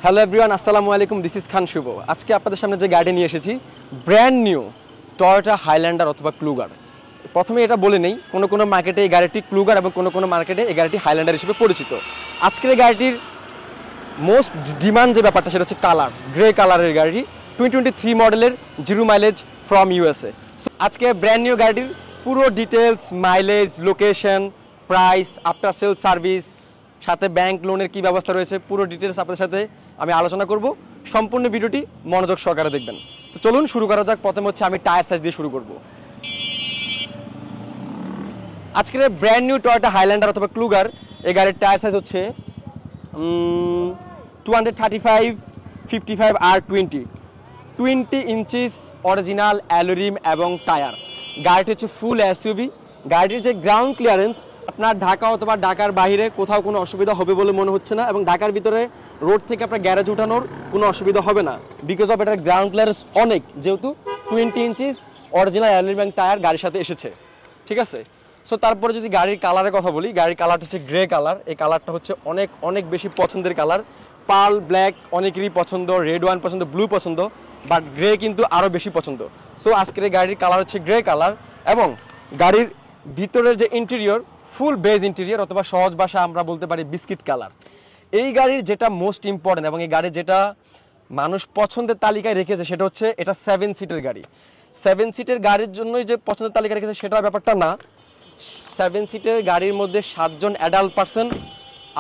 Hello everyone, আসসালামু আলাইকুম। This is খান শুভ। আজকে আপনাদের সামনে যে গাড়ি নিয়ে এসেছি, ব্র্যান্ড নিউ টয়োটা হাইল্যান্ডার অথবা ক্লুগার। প্রথমে এটা বলে নেই, কোনো মার্কেটে এই গাড়িটি ক্লুগার এবং কোনো মার্কেটে এই গাড়িটি হাইল্যান্ডার হিসেবে পরিচিত। আজকের এই গাড়িটির মোস্ট ডিমান্ড যে ব্যাপারটা সেটা হচ্ছে কালার, গ্রে কালারের গাড়ি, 2023 মডেলের, 0 মাইলেজ ফ্রম ইউএসএ। আজকে ব্র্যান্ড নিউ গাড়িটির পুরো details, mileage, location, price, after sale service, সাথে ব্যাংক লোনের কি ব্যবস্থা রয়েছে, পুরো ডিটেলস আপনাদের সাথে আমি আলোচনা করব। সম্পূর্ণ ভিডিওটি মনোযোগ সহকারে দেখবেন। তো চলুন শুরু করা যাক। প্রথমে হচ্ছে আমি টায়ার সাইজ দিয়ে শুরু করব। আজকের ব্র্যান্ড নিউ টয়োটা হাইল্যান্ডার অথবা ক্লুগার এই গাড়ির টায়ার সাইজ হচ্ছে 235, 55 আর 20 ইঞ্চিস অরিজিনাল অ্যালুরিম এবং টায়ার। গাড়িটি হচ্ছে ফুল এসইউভি। গাড়িটির যে গ্রাউন্ড ক্লিয়ারেন্স আপনার ঢাকা অথবা ঢাকার বাইরে কোথাও কোনো অসুবিধা হবে বলে মনে হচ্ছে না, এবং ঢাকার ভিতরে রোড থেকে আপনার গ্যারেজ উঠানোর কোনো অসুবিধা হবে না, বিকজ অফ এটার গ্রাউন্ড ক্লিয়ারেন্স অনেক, যেহেতু 20 ইঞ্চিস অরিজিনাল অ্যালুরিম এবং টায়ার গাড়ির সাথে এসেছে। ঠিক আছে। সো তারপরে যদি গাড়ির কালারের কথা বলি, গাড়ির কালারটা হচ্ছে গ্রে কালার। এই কালারটা হচ্ছে অনেক অনেক বেশি পছন্দের কালার। পার্ল ব্ল্যাক অনেকেরই পছন্দ, রেড ওয়াইন পছন্দ, ব্লু পছন্দ, বাট গ্রে কিন্তু আরও বেশি পছন্দ। সো আজকের এই গাড়ির কালার হচ্ছে গ্রে কালার, এবং গাড়ির ভিতরের যে ইন্টেরিয়র ফুল বেজ ইন্টেরিয়র, অথবা সহজ ভাষা আমরা বলতে পারি বিস্কিট কালার। এই গাড়ির যেটা মোস্ট ইম্পর্টেন্ট এবং এই গাড়ির যেটা মানুষ পছন্দের তালিকায় রেখেছে সেটা হচ্ছে এটা 7 সিটের গাড়ি। 7 সিটের গাড়ির জন্যই যে পছন্দের তালিকা রেখেছে সেটা ব্যাপারটা না। 7 সিটের গাড়ির মধ্যে 7 জন অ্যাডাল্ট পারসন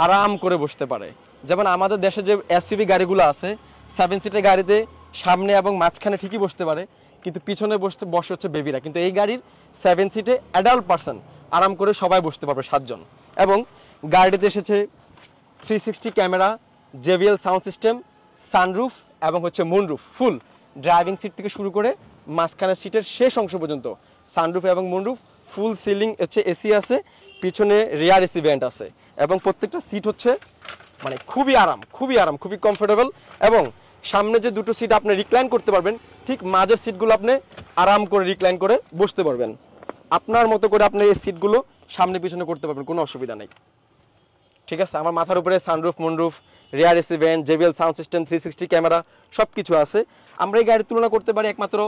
আরাম করে বসতে পারে। যেমন আমাদের দেশে যে এসইউভি গাড়িগুলো আছে, 7 সিটের গাড়িতে সামনে এবং মাঝখানে ঠিকই বসতে পারে, কিন্তু পিছনে বসে হচ্ছে বেবিরা। কিন্তু এই গাড়ির 7 সিটে অ্যাডাল্ট পারসন আরাম করে সবাই বসতে পারবে, 7 জন। এবং গাড়িতে এসেছে 360 camera, JBL sound system, sunroof এবং হচ্ছে মুনরুফ। ফুল ড্রাইভিং সিট থেকে শুরু করে মাঝখানের সিটের শেষ অংশ পর্যন্ত সানরুফ এবং মুনরুফ, ফুল সিলিং হচ্ছে এসি আছে, পিছনে রিয়ার এসি ভেন্ট আছে, এবং প্রত্যেকটা সিট হচ্ছে মানে খুবই আরাম, খুবই কমফোর্টেবল। এবং সামনে যে দুটো সিট আপনি রিক্লাইন করতে পারবেন, ঠিক মাঝের সিটগুলো আপনি আরাম করে রিক্লাইন করে বসতে পারবেন। আপনার মতো করে আপনি এই সিটগুলো সামনে পিছনে করতে পারবেন, কোনো অসুবিধা নেই। ঠিক আছে। আমার মাথার উপরে sunroof, moonroof, rear AC vent, JBL sound system, 360 camera সব কিছু আছে। আমরা এই গাড়ির তুলনা করতে পারি একমাত্র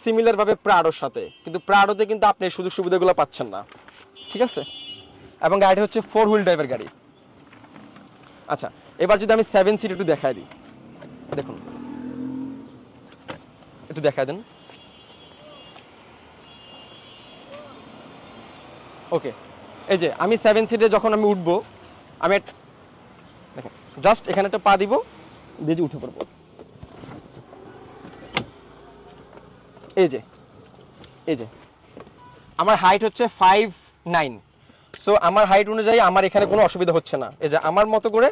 সিমিলারভাবে প্রাডোর সাথে, কিন্তু প্রাডোতে কিন্তু আপনি এই সুযোগ সুবিধাগুলো পাচ্ছেন না। ঠিক আছে। এবং গাড়িটি হচ্ছে 4 হুইল ড্রাইভের গাড়ি। আচ্ছা, এবার যদি আমি 7 সিট একটু দেখাই দিই, দেখুন, একটু দেখাই দেন। ওকে, এই যে আমি 7 সিটে যখন আমি উঠবো, আমি দেখুন জাস্ট এখানে একটা পা দিব, দিয়ে যে উঠে পড়বো। এই যে আমার হাইট হচ্ছে 5'9", সো আমার হাইট অনুযায়ী আমার এখানে কোনো অসুবিধা হচ্ছে না। এই যে আমার মতো করে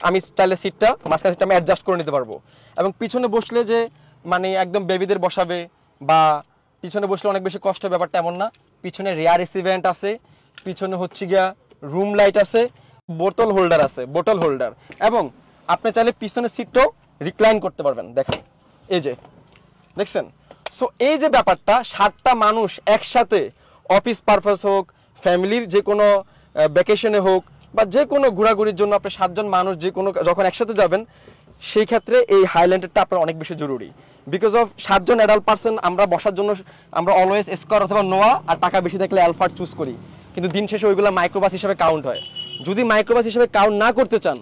আমি স্টাইলের সিটটা, মাঝখানে সিটটা আমি অ্যাডজাস্ট করে নিতে পারবো। এবং পিছনে বসলে যে মানে একদম বেবিদের বসাবে বা পিছনে বসলে অনেক বেশি কষ্টের ব্যাপারটা এমন না। পিছনে রিয়ার এসি ভেন্ট আছে, পিছনে হচ্ছে গিয়া রুম লাইট আছে, বোতল হোল্ডার, এবং আপনি চাইলে পিছনের সিটটাও রিক্লাইন করতে পারবেন। দেখেন, এই যে দেখছেন। সো এই যে ব্যাপারটা, 7টা মানুষ একসাথে অফিস পারপাস হোক, ফ্যামিলির যে কোনো ভ্যাকেশনে হোক, বা যে কোনো ঘোরাঘুরির জন্য আপনি 7 জন মানুষ যে কোনো যখন একসাথে যাবেন, সেই ক্ষেত্রে এই হাইল্যান্ডারটা আপনার অনেক বেশি জরুরি। বিকজ অফ 7 জন অ্যাডাল্ট পারসন আমরা বসার জন্য আমরা অলওয়েজ স্কয়ার অথবা নোয়া, আর টাকা বেশি থাকলে অ্যালফার্ড চুজ করি, কিন্তু দিন শেষে ওইগুলো মাইক্রোবাস হিসেবে কাউন্ট হয়। যদি মাইক্রোবাস হিসেবে কাউন্ট না করতে চান,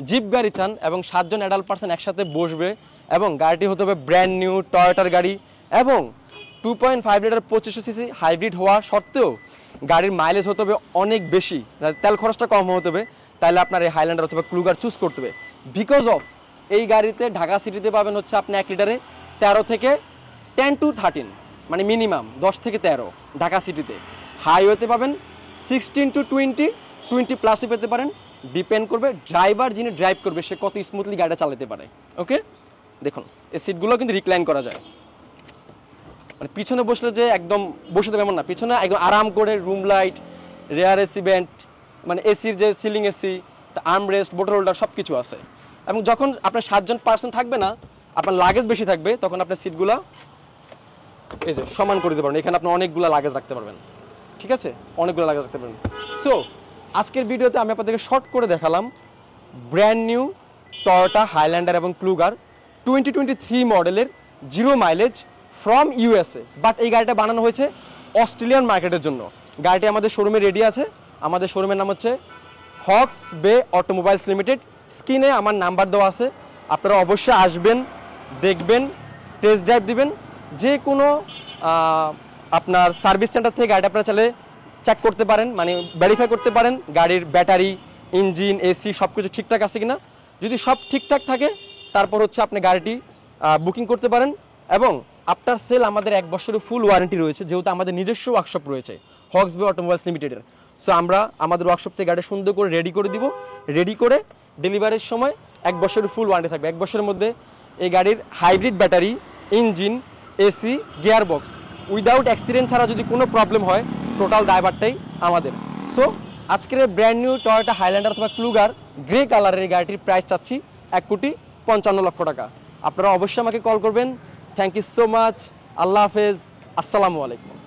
জিপ গাড়ি চান, এবং 7 জন অ্যাডাল্ট পারসন একসাথে বসবে, এবং গাড়িটি হতে হবে ব্র্যান্ড নিউ টয়োটার গাড়ি, এবং 2.5 লিটার 2500 সিসি হাইব্রিড হওয়া সত্ত্বেও গাড়ির মাইলেজ হতে হবে অনেক বেশি, তেল খরচটা কম হতে হবে, তাহলে আপনার এই হাইল্যান্ডার অথবা ক্লুগার চুজ করতে হবে। বিকজ অফ এই গাড়িতে ঢাকা সিটিতে পাবেন হচ্ছে আপনি 1 লিটারে 13 থেকে 10 to 13, মানে মিনিমাম 10 থেকে 13 ঢাকা সিটিতে। হাইওয়েতে পাবেন 16 to 20 প্লাসই পেতে পারেন, ডিপেন্ড করবে ড্রাইভার যিনি ড্রাইভ করবে সে কত স্মুথলি গাড়িটা চালাতে পারে। ওকে, দেখুন এই সিটগুলো কিন্তু রিক্লাইন করা যায়, মানে পিছনে বসলে যে একদম বসে দেবে এমন না, পিছনে একদম আরাম করে room light, rare AC vent, মানে এসির যে সিলিং এসি, আর্ম রেস্ট, বোতল হোল্ডার সব কিছু আছে। এবং যখন আপনার 7 জন পার্সন থাকবে না, আপনার লাগেজ বেশি থাকবে, তখন আপনার সিটগুলো এই যে সমান করে দিতে পারবেন। এখানে আপনি অনেকগুলো লাগেজ রাখতে পারবেন। ঠিক আছে, অনেকগুলো লাগেজ রাখতে পারবেন। সো আজকের ভিডিওতে আমি আপনাদেরকে শর্ট করে দেখালাম ব্র্যান্ড নিউ টয়োটা হাইল্যান্ডার এবং ক্লুগার 2023 মডেলের 0 মাইলেজ ফ্রম ইউএসএ, বাট এই গাড়িটা বানানো হয়েছে অস্ট্রেলিয়ান মার্কেটের জন্য। গাড়িটি আমাদের শোরুমে রেডি আছে। আমাদের শোরুমের নাম হচ্ছে হক্স বে অটোমোবাইলস লিমিটেড। স্ক্রিনে আমার নাম্বার দেওয়া আছে, আপনারা অবশ্যই আসবেন, দেখবেন, টেস্ট ড্রাইভ দিবেন। যে কোনো আপনার সার্ভিস সেন্টার থেকে গাড়িটা আপনারা চাইলে চেক করতে পারেন, মানে ভেরিফাই করতে পারেন গাড়ির ব্যাটারি, ইঞ্জিন, এসি সব কিছু ঠিকঠাক আছে কিনা। যদি সব ঠিকঠাক থাকে তারপর হচ্ছে আপনি গাড়িটি বুকিং করতে পারেন। এবং আফটার সেল আমাদের 1 বছরের ফুল ওয়ারেন্টি রয়েছে, যেহেতু আমাদের নিজস্ব ওয়ার্কশপ রয়েছে হক্স বে অটোমোবাইলস লিমিটেডের। সো আমরা আমাদের ওয়ার্কশপ থেকে গাড়ি সুন্দর করে রেডি করে দিব। রেডি করে ডেলিভারির সময় 1 বছরের ফুল ওয়ারেন্টি থাকবে। 1 বছরের মধ্যে এই গাড়ির hybrid battery, engine, AC, gear box without accident ছাড়া যদি কোনো প্রবলেম হয় টোটাল ড্রাইভারটাই আমাদের। সো আজকের ব্র্যান্ড নিউ টয়োটা হাইল্যান্ডার অথবা ক্লুগার গ্রে কালারের এই গাড়িটির প্রাইস চাচ্ছি 1,55,00,000 টাকা। আপনারা অবশ্যই আমাকে কল করবেন। Thank you so much. আল্লাহ হাফেজ, আসসালামু আলাইকুম।